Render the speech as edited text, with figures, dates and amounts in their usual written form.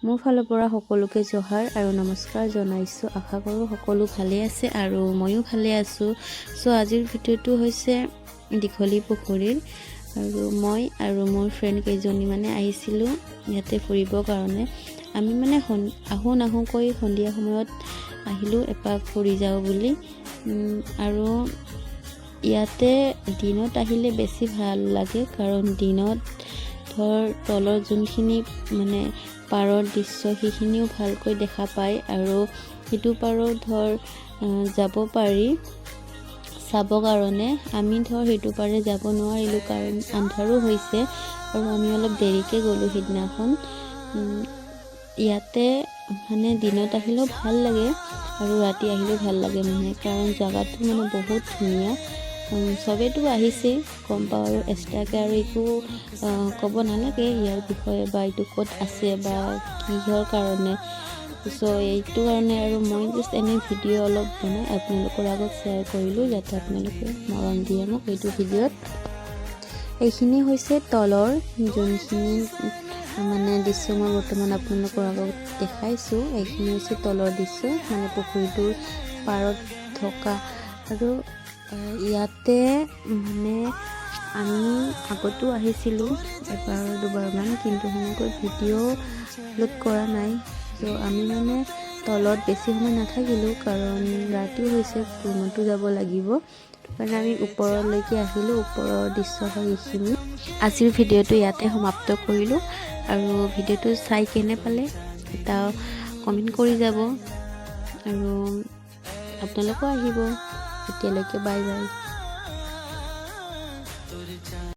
মোৰ ফালৰ পৰা সকলোকে জহাৰ আৰু নমস্কাৰ জনাইছোঁ। আশা কৰোঁ সকলো ভালে আছে আৰু ময়ো ভালে আছোঁ। চ' আজিৰ ভিডিঅ'টো হৈছে দীঘলী পুখুৰীৰ, আৰু মই আৰু মোৰ ফ্ৰেণ্ড কেইজনী মানে আহিছিলোঁ ইয়াতে ফুৰিবৰ কাৰণে। আমি মানে আহোঁকৈ সন্ধিয়া সময়ত আহিলোঁ এপাক ফুৰি যাওঁ বুলি। আৰু ইয়াতে দিনত আহিলে বেছি ভাল লাগে, কাৰণ দিনত তলৰ যোনখিনি মানে পাৰৰ দৃশ্য সেইখিনিও ভালকৈ দেখা পায়, আৰু সেইটো পাৰত যাব পাৰি চাব কাৰণে। আমি সেইটো পাৰে যাব নোৱাৰিলোঁ কাৰণ আন্ধাৰো হৈছে, আৰু আমি অলপ দেৰিকৈ গ'লোঁ সিদিনাখন। ইয়াতে মানে দিনত আহিলেও ভাল লাগে আৰু ৰাতি আহিলেও ভাল লাগে মানে, কাৰণ জেগাটো মানে বহুত ধুনীয়া। চবেইতো আহিছে গম পাওঁ, আৰু এক্সট্ৰাকৈ আৰু একো ক'ব নালাগে ইয়াৰ বিষয়ে, বা এইটো ক'ত আছে বা কিহৰ কাৰণে। চ' এইটো কাৰণে আৰু মই জাষ্ট এনেই ভিডিঅ' অলপ বনাই আপোনালোকৰ আগত শ্বেয়াৰ কৰিলোঁ, যাতে আপোনালোকে মৰম দিয়ে মোক এইটো ভিডিঅ'ত। এইখিনি হৈছে তলৰ যোনখিনি মানে দৃশ্য মই বৰ্তমান আপোনালোকৰ আগত দেখাইছোঁ। এইখিনি হৈছে তলৰ দৃশ্য, মানে পুখুৰীটোৰ পাৰত থকা। আৰু ইয়াতে মানে আমি আগতো আহিছিলোঁ এবাৰ দুবাৰমান, কিন্তু সেনেকৈ ভিডিঅ' আপলোড কৰা নাই। ত' আমি মানে তলত বেছি সময় নাথাকিলোঁ, কাৰণ ৰাতিও হৈছে, ৰুমতো যাব লাগিব। সেইকাৰণে আমি ওপৰলৈকে আহিলোঁ। ওপৰৰ দৃশ্য হয় এইখিনি। আজিৰ ভিডিঅ'টো ইয়াতে সমাপ্ত কৰিলোঁ, আৰু ভিডিঅ'টো চাই কেনে পালে এটা কমেণ্ট কৰি যাব, আৰু আপোনালোকেও আহিব। এতিয়ালৈকে বাই বাই।